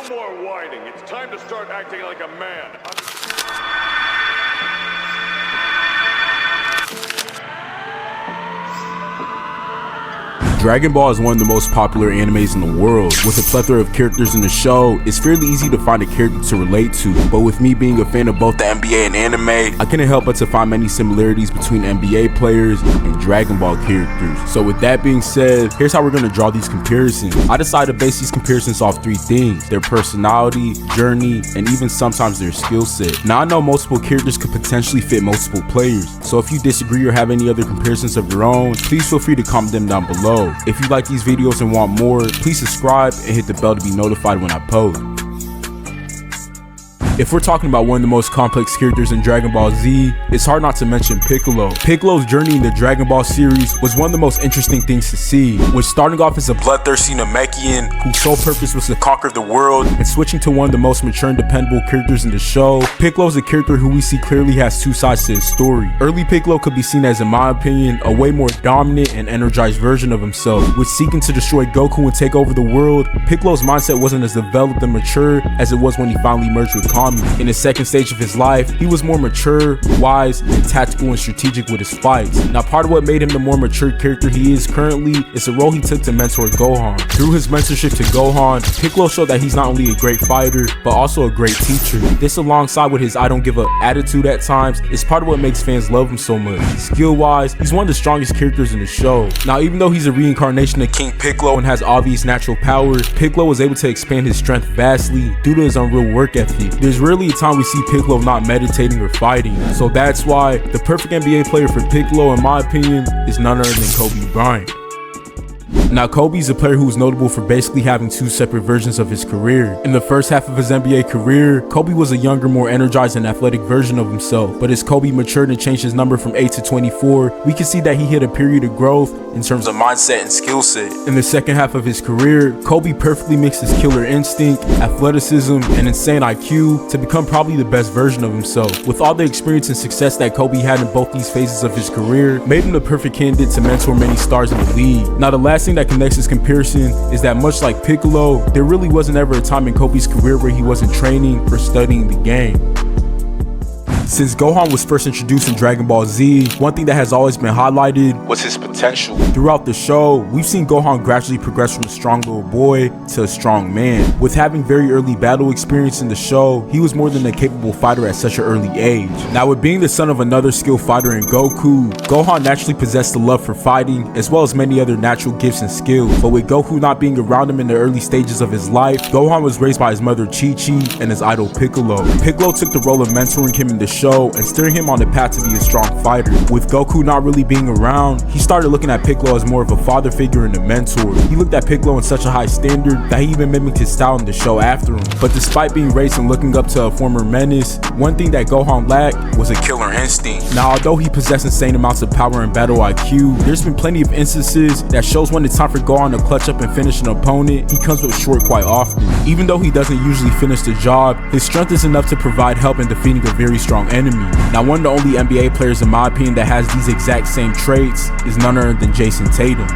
No more whining. It's time to start acting like a man. Dragon Ball is one of the most popular animes in the world. With a plethora of characters in the show, it's fairly easy to find a character to relate to. But with me being a fan of both the NBA and anime, I couldn't help but to find many similarities between NBA players and Dragon Ball characters. So with that being said, here's how we're going to draw these comparisons. I decided to base these comparisons off three things: their personality, journey, and even sometimes their skill set. Now I know multiple characters could potentially fit multiple players, so if you disagree or have any other comparisons of your own, please feel free to comment them down below. If you like these videos and want more, please subscribe and hit the bell to be notified when I post. If we're talking about one of the most complex characters in Dragon Ball Z, it's hard not to mention Piccolo. Piccolo's journey in the Dragon Ball series was one of the most interesting things to see, with starting off as a bloodthirsty Namekian whose sole purpose was to conquer the world, and switching to one of the most mature and dependable characters in the show. Piccolo's a character who we see clearly has two sides to his story. Early Piccolo could be seen as, in my opinion, a way more dominant and energized version of himself. With seeking to destroy Goku and take over the world, Piccolo's mindset wasn't as developed and mature as it was when he finally merged with Kami. In the second stage of his life, he was more mature, wise, and tactical and strategic with his fights. Now part of what made him the more mature character he is currently is the role he took to mentor Gohan. Through his mentorship to Gohan, Piccolo showed that he's not only a great fighter, but also a great teacher. This, alongside with his I don't give up attitude at times, is part of what makes fans love him so much. Skill-wise, he's one of the strongest characters in the show. Now even though he's a reincarnation of King Piccolo and has obvious natural power, Piccolo was able to expand his strength vastly due to his unreal work ethic. There's rarely a time we see Piccolo not meditating or fighting, so that's why the perfect NBA player for Piccolo, in my opinion, is none other than Kobe Bryant. Now Kobe's a player who's notable for basically having two separate versions of his career. In the first half of his NBA career, Kobe was a younger, more energized and athletic version of himself, but as Kobe matured and changed his number from 8 to 24, we can see that he hit a period of growth in terms of mindset and skill set. In the second half of his career, Kobe perfectly mixed his killer instinct, athleticism, and insane IQ to become probably the best version of himself. With all the experience and success that Kobe had in both these phases of his career, made him the perfect candidate to mentor many stars in the league. Now the last thing that connects this comparison is that, much like Piccolo, there really wasn't ever a time in Kobe's career where he wasn't training or studying the game. Since Gohan was first introduced in Dragon Ball Z, one thing that has always been highlighted was his potential. Throughout the show, we've seen Gohan gradually progress from a strong little boy to a strong man. With having very early battle experience in the show, he was more than a capable fighter at such an early age. Now with being the son of another skilled fighter in Goku, Gohan naturally possessed the love for fighting as well as many other natural gifts and skills. But with Goku not being around him in the early stages of his life, Gohan was raised by his mother Chi-Chi and his idol Piccolo. Piccolo took the role of mentoring him in the show and steering him on the path to be a strong fighter. With Goku not really being around, he started looking at Piccolo as more of a father figure and a mentor. He looked at Piccolo in such a high standard that he even mimicked his style in the show after him. But despite being raised and looking up to a former menace, one thing that Gohan lacked was a killer instinct. Now although he possessed insane amounts of power and battle IQ, there's been plenty of instances that shows when it's time for Gohan to clutch up and finish an opponent, he comes up short quite often. Even though he doesn't usually finish the job, his strength is enough to provide help in defeating a very strong enemy. Now one of the only NBA players in my opinion that has these exact same traits is none other than Jayson Tatum.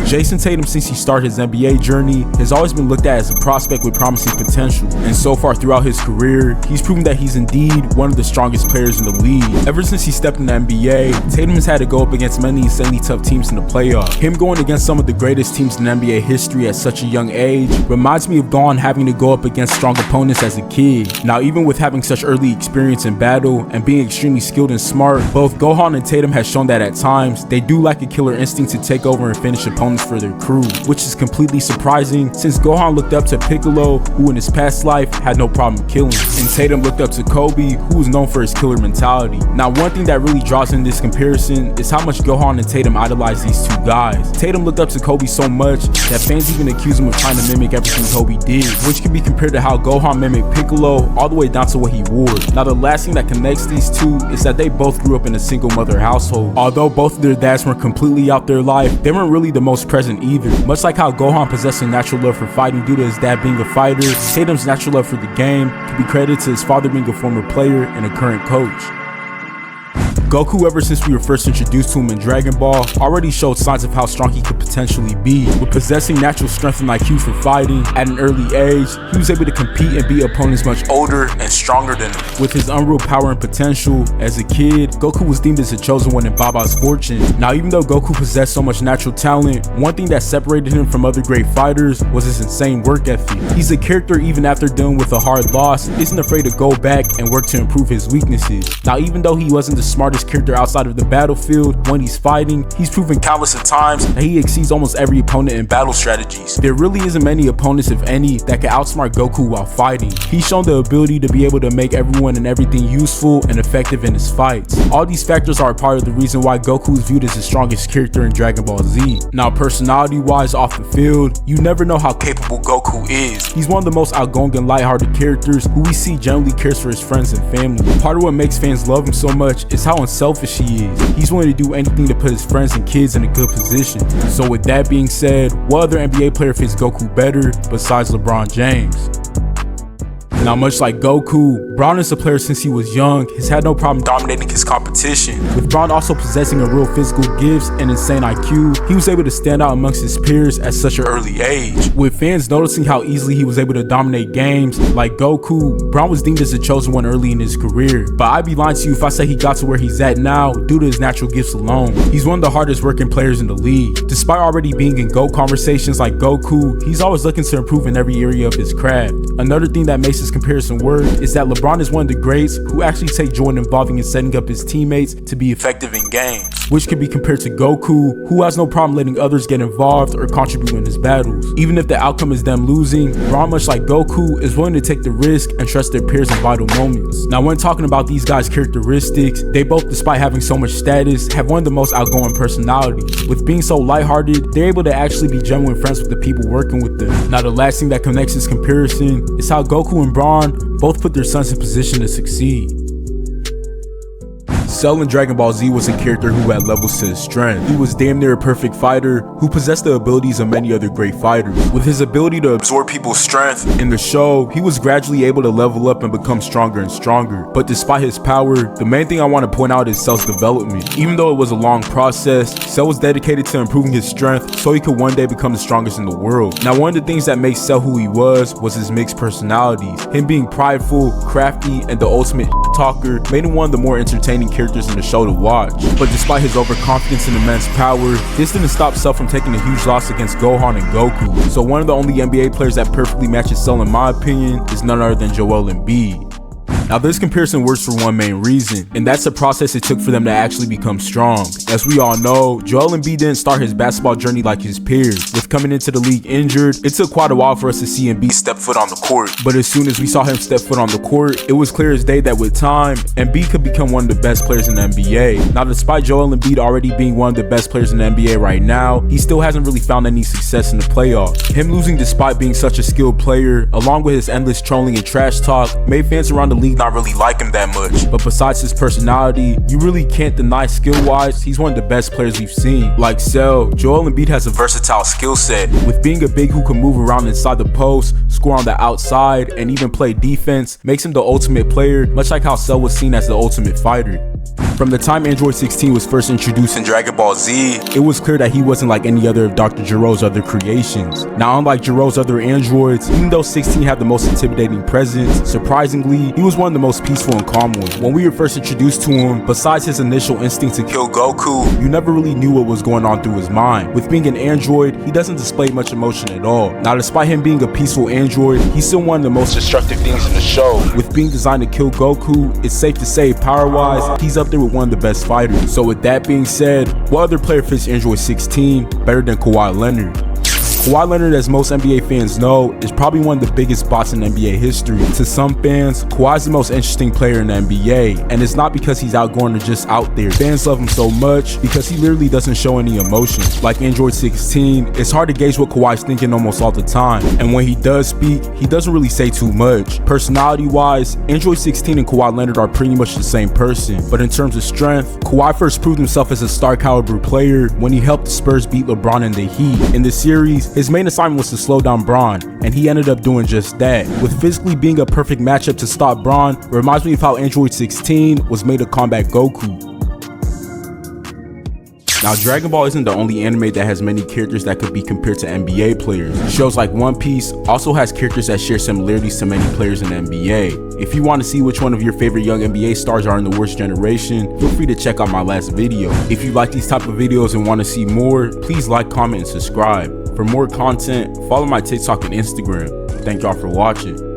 Jayson Tatum, since he started his NBA journey, has always been looked at as a prospect with promising potential, and so far throughout his career, he's proven that he's indeed one of the strongest players in the league. Ever since he stepped in the NBA, Tatum has had to go up against many insanely tough teams in the playoffs. Him going against some of the greatest teams in NBA history at such a young age reminds me of Gohan having to go up against strong opponents as a kid. Now even with having such early experience in battle and being extremely skilled and smart, both Gohan and Tatum have shown that at times, they do lack a killer instinct to take over and finish opponents for their crew, which is completely surprising since Gohan looked up to Piccolo, who in his past life had no problem killing, and Tatum looked up to Kobe, who was known for his killer mentality. Now one thing that really draws in this comparison is how much Gohan and Tatum idolize these two guys. Tatum looked up to Kobe so much that fans even accuse him of trying to mimic everything Kobe did, which can be compared to how Gohan mimicked Piccolo all the way down to what he wore. Now the last thing that connects these two is that they both grew up in a single mother household. Although both of their dads weren't completely out their life, they weren't really the most present either. Much like how Gohan possessed a natural love for fighting due to his dad being a fighter, Tatum's natural love for the game can be credited to his father being a former player and a current coach. Goku, ever since we were first introduced to him in Dragon Ball, already showed signs of how strong he could potentially be. With possessing natural strength and IQ for fighting, at an early age, he was able to compete and beat opponents much older and stronger than him. With his unreal power and potential, as a kid, Goku was deemed as the chosen one in Baba's fortune. Now, even though Goku possessed so much natural talent, one thing that separated him from other great fighters was his insane work ethic. He's a character, even after dealing with a hard loss, isn't afraid to go back and work to improve his weaknesses. Now, even though he wasn't the smartest character outside of the battlefield, when he's fighting, he's proven countless of times that he exceeds almost every opponent in battle strategies. There really isn't many opponents, if any, that can outsmart Goku while fighting. He's shown the ability to be able to make everyone and everything useful and effective in his fights. All these factors are a part of the reason why Goku is viewed as the strongest character in Dragon Ball Z. Now, personality-wise off the field, you never know how capable Goku is. He's one of the most outgoing and lighthearted characters who we see generally cares for his friends and family. Part of what makes fans love him so much is how unselfish he is. He's willing to do anything to put his friends and kids in a good position. So with that being said, what other NBA player fits Goku better besides LeBron James? Now, much like Goku, Bron is a player since he was young, has had no problem dominating his competition. With Bron also possessing a real physical gifts and insane IQ, he was able to stand out amongst his peers at such an early age. With fans noticing how easily he was able to dominate games, like Goku, Bron was deemed as the chosen one early in his career. But I'd be lying to you if I say he got to where he's at now due to his natural gifts alone. He's one of the hardest working players in the league. Despite already being in GOAT conversations like Goku, he's always looking to improve in every area of his craft. Another thing that makes his comparison work is that LeBron is one of the greats who actually take joy in involving and setting up his teammates to be effective in games, which can be compared to Goku, who has no problem letting others get involved or contribute in his battles. Even if the outcome is them losing, Bron, much like Goku, is willing to take the risk and trust their peers in vital moments. Now, when talking about these guys' characteristics, they both, despite having so much status, have one of the most outgoing personalities. With being so lighthearted, they're able to actually be genuine friends with the people working with them. Now, the last thing that connects this comparison is how Goku and Bron both put their sons in position to succeed. Cell in Dragon Ball Z was a character who had levels to his strength. He was damn near a perfect fighter who possessed the abilities of many other great fighters. With his ability to absorb people's strength in the show, he was gradually able to level up and become stronger and stronger. But despite his power, the main thing I want to point out is Cell's development. Even though it was a long process, Cell was dedicated to improving his strength so he could one day become the strongest in the world. Now, one of the things that made Cell who he was his mixed personalities. Him being prideful, crafty, and the ultimate talker made him one of the more entertaining characters in the show to watch. But despite his overconfidence and immense power, this didn't stop Cell from taking a huge loss against Gohan and Goku. So one of the only NBA players that perfectly matches Cell in my opinion is none other than Joel Embiid. Now, this comparison works for one main reason, and that's the process it took for them to actually become strong. As we all know, Joel Embiid didn't start his basketball journey like his peers. With coming into the league injured, it took quite a while for us to see Embiid step foot on the court. But as soon as we saw him step foot on the court, it was clear as day that with time, Embiid could become one of the best players in the NBA. Now, despite Joel Embiid already being one of the best players in the NBA right now, he still hasn't really found any success in the playoffs. Him losing despite being such a skilled player, along with his endless trolling and trash talk, made fans around the league not really like him that much. But besides his personality, you really can't deny skill-wise, he's one of the best players we've seen. Like Cell, Joel Embiid has a versatile skill set. With being a big who can move around inside the post, score on the outside, and even play defense, makes him the ultimate player, much like how Cell was seen as the ultimate fighter. From the time Android 16 was first introduced in Dragon Ball Z, it was clear that he wasn't like any other of Dr. Giro's other creations. Now, unlike Giro's other androids, even though 16 had the most intimidating presence, surprisingly, he was one of the most peaceful and calm ones. When we were first introduced to him, besides his initial instinct to kill Goku, you never really knew what was going on through his mind. With being an android, he doesn't display much emotion at all. Now, despite him being a peaceful android, he's still one of the most destructive things in the show. With being designed to kill Goku, it's safe to say, power-wise, he's up there with one of the best fighters. So with that being said, what other player fits Android 16 better than Kawhi Leonard? Kawhi Leonard, as most NBA fans know, is probably one of the biggest bots in NBA history. To some fans, Kawhi's the most interesting player in the NBA, and it's not because he's outgoing or just out there. Fans love him so much because he literally doesn't show any emotions. Like Android 16, it's hard to gauge what Kawhi's thinking almost all the time, and when he does speak, he doesn't really say too much. Personality-wise, Android 16 and Kawhi Leonard are pretty much the same person, but in terms of strength, Kawhi first proved himself as a star caliber player when he helped the Spurs beat LeBron in the Heat. In the series, his main assignment was to slow down Bron, and he ended up doing just that. With physically being a perfect matchup to stop Bron, reminds me of how Android 16 was made to combat Goku. Now, Dragon Ball isn't the only anime that has many characters that could be compared to NBA players. Shows like One Piece also has characters that share similarities to many players in the NBA. If you want to see which one of your favorite young NBA stars are in the worst generation, feel free to check out my last video. If you like these type of videos and want to see more, please like, comment, and subscribe. For more content, follow my TikTok and Instagram. Thank y'all for watching.